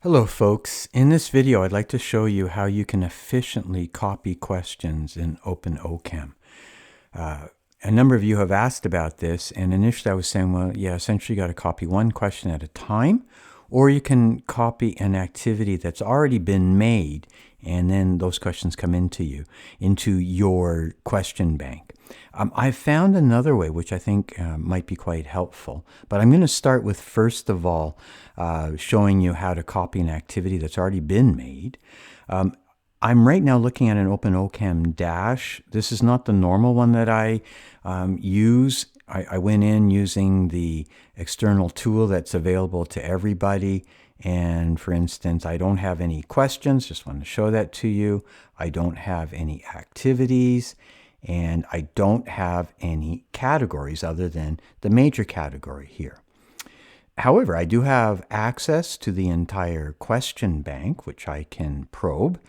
Hello folks, in this video I'd like to show you how you can efficiently copy questions in openOchem. A number of you have asked about this, and initially I was saying, well, yeah, essentially you got to copy one question at a time, or you can copy an activity that's already been made, and then those questions come into your question bank. I've found another way which I think might be quite helpful, but I'm going to start with, first of all, showing you how to copy an activity that's already been made. I'm right now looking at an openOchem dash. This is not the normal one that I use. I went in using the external tool that's available to everybody. And for instance, I don't have any questions. Just wanted to show that to you. I don't have any activities. And I don't have any categories other than the major category here. However, I do have access to the entire question bank, which I can probe,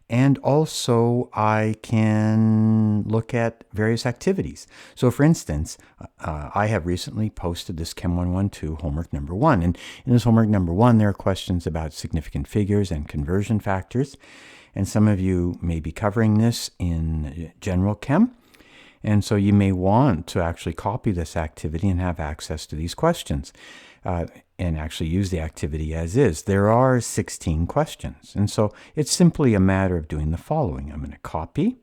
and also I can look at various activities. So for instance, I have recently posted this Chem 112 homework number 1, and in this homework number 1 there are questions about significant figures and conversion factors, and some of you may be covering this in general chem. And so you may want to actually copy this activity and have access to these questions and actually use the activity as is. There are 16 questions. And so it's simply a matter of doing the following. I'm going to copy,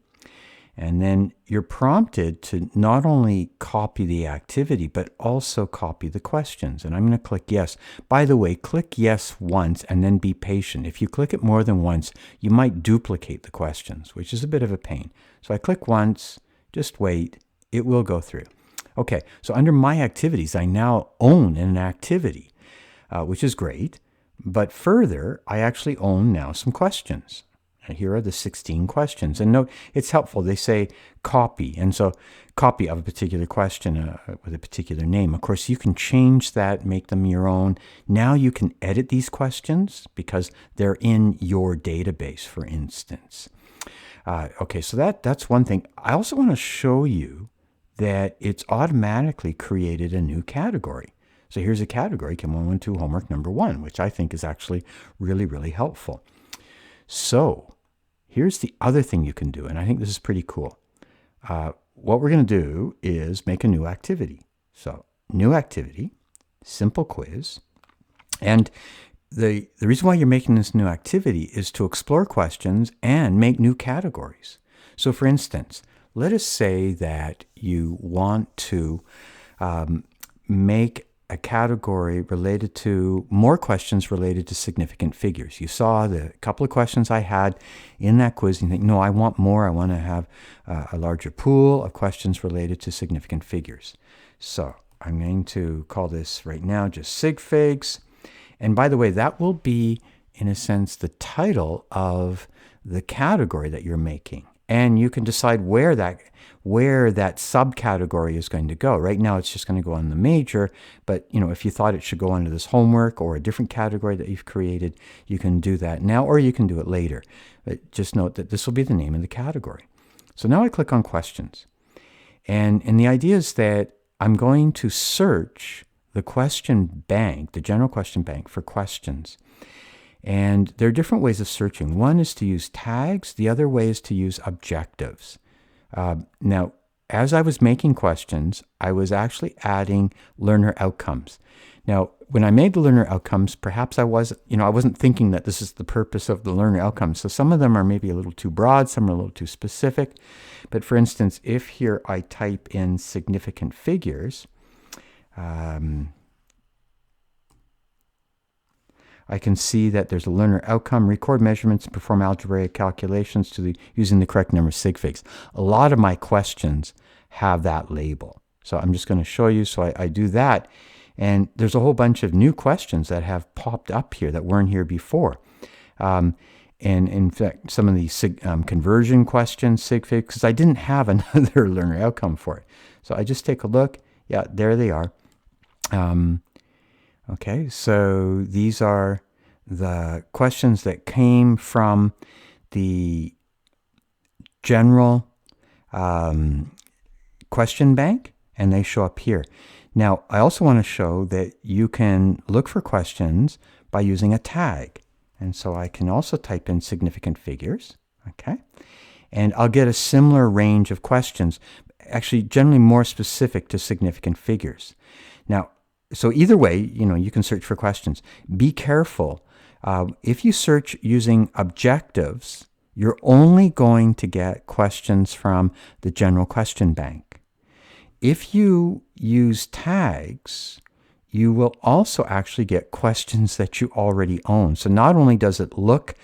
and then you're prompted to not only copy the activity, but also copy the questions. And I'm going to click yes. By the way, click yes once and then be patient. If you click it more than once, you might duplicate the questions, which is a bit of a pain. So I click once. Just wait, it will go through. Okay, so under my activities, I now own an activity, which is great. But further, I actually own now some questions. And here are the 16 questions. And note, it's helpful. They say copy. And so copy of a particular question with a particular name. Of course, you can change that, make them your own. Now you can edit these questions because they're in your database, for instance. Okay, so that's one thing. I also want to show you that it's automatically created a new category. So here's a category, Chem 112 homework number 1, which I think is actually really, really helpful. So here's the other thing you can do, and I think this is pretty cool. What we're going to do is make a new activity. So new activity, simple quiz, and the reason why you're making this new activity is to explore questions and make new categories. So for instance, let us say that you want to make a category related to more questions related to significant figures. You saw the couple of questions I had in that quiz and you think, no, I want more. I want to have a larger pool of questions related to significant figures. So I'm going to call this right now just sig figs. And by the way, that will be, in a sense, the title of the category that you're making. And you can decide where that subcategory is going to go. Right now, it's just going to go on the major. But if you thought it should go under this homework or a different category that you've created, you can do that now, or you can do it later. But just note that this will be the name of the category. So now I click on questions. And the idea is that I'm going to search the question bank, the general question bank, for questions. And there are different ways of searching. One is to use tags. The other way is to use objectives. Now, as I was making questions, I was actually adding learner outcomes. Now, when I made the learner outcomes, perhaps I wasn't thinking that this is the purpose of the learner outcomes. So some of them are maybe a little too broad, some are a little too specific. But for instance, if here I type in significant figures, I can see that there's a learner outcome, record measurements, and perform algebraic calculations using the correct number of sig figs. A lot of my questions have that label. So I'm just going to show you. So I do that. And there's a whole bunch of new questions that have popped up here that weren't here before. And in fact, some of these conversion questions, sig figs, because I didn't have another learner outcome for it. So I just take a look. Yeah, there they are. Okay, so these are the questions that came from the general question bank, and they show up here. Now, I also want to show that you can look for questions by using a tag. And so I can also type in significant figures, okay? And I'll get a similar range of questions, actually generally more specific to significant figures. Now, so either way, you can search for questions. Be careful. If you search using objectives, you're only going to get questions from the general question bank. If you use tags, you will also actually get questions that you already own. So not only does it look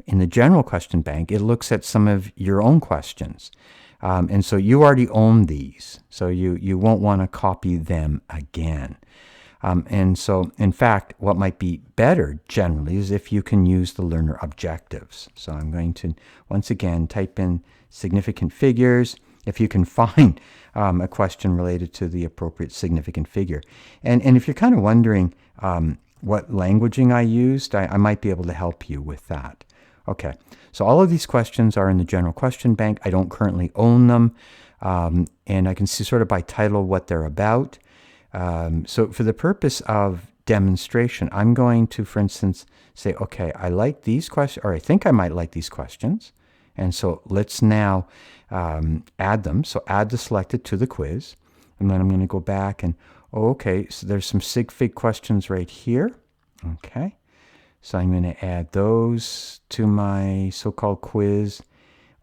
in the general question bank, it looks at some of your own questions. And so you already own these, so you won't want to copy them again. And so, in fact, what might be better generally is if you can use the learner objectives. So I'm going to, once again, type in significant figures, if you can find a question related to the appropriate significant figure. And if you're kind of wondering what languaging I used, I might be able to help you with that. Okay, so all of these questions are in the general question bank. I don't currently own them, and I can see sort of by title what they're about. So for the purpose of demonstration, I'm going to, for instance, say, okay, I like these questions, or I think I might like these questions. And so let's now add them. So add the selected to the quiz. And then I'm going to go back and, okay, so there's some sig fig questions right here. Okay. So I'm going to add those to my so-called quiz.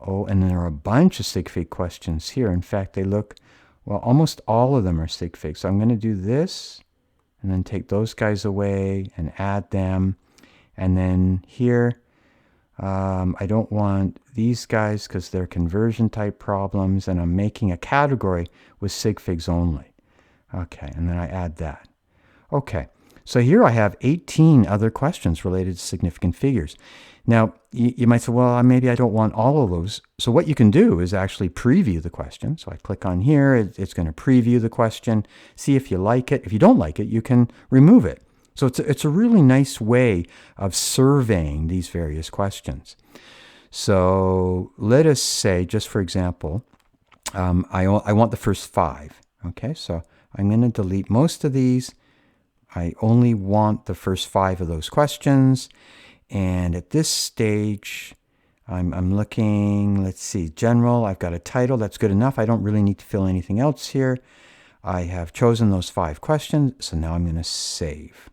Oh, and then there are a bunch of sig fig questions here. In fact, they look, well, almost all of them are sig fig. So I'm going to do this and then take those guys away and add them. And then here, I don't want these guys because they're conversion type problems, and I'm making a category with sig figs only. Okay, and then I add that. Okay, so here I have 18 other questions related to significant figures. Now, you might say, well, maybe I don't want all of those. So what you can do is actually preview the question. So I click on here, it's going to preview the question, see if you like it. If you don't like it, you can remove it. So it's a really nice way of surveying these various questions. So let us say, just for example, I want the first 5. Okay, so I'm going to delete most of these. I only want the first 5 of those questions. And at this stage, I'm looking, let's see, general. I've got a title. That's good enough. I don't really need to fill anything else here. I have chosen those 5 questions. So now I'm going to save.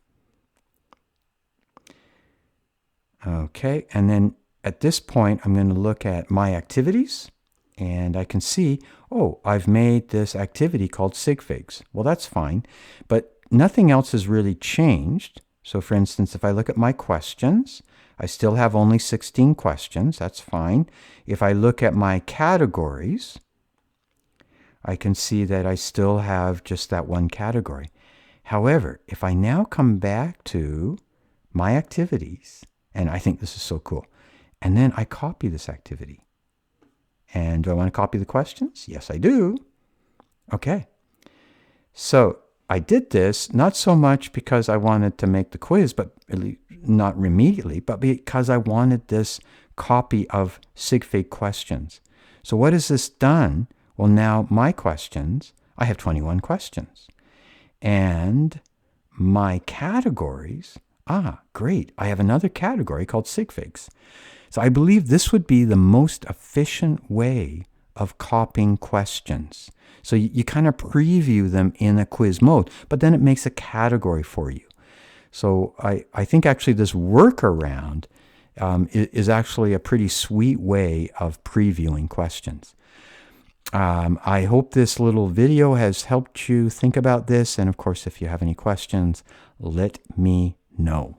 Okay, and then at this point, I'm going to look at my activities, and I can see, oh, I've made this activity called sig figs. Well, that's fine, but nothing else has really changed. So for instance, if I look at my questions, I still have only 16 questions. That's fine. If I look at my categories, I can see that I still have just that one category. However, if I now come back to my activities, and I think this is so cool, and then I copy this activity. And do I want to copy the questions? Yes, I do. Okay. So I did this not so much because I wanted to make the quiz, but not immediately, but because I wanted this copy of sig fig questions. So what has this done? Well, now my questions, I have 21 questions. And my categories, great, I have another category called sig figs. So I believe this would be the most efficient way of copying questions. So you kind of preview them in a quiz mode, but then it makes a category for you. So I think actually this workaround is actually a pretty sweet way of previewing questions. I hope this little video has helped you think about this. And of course, if you have any questions, let me know.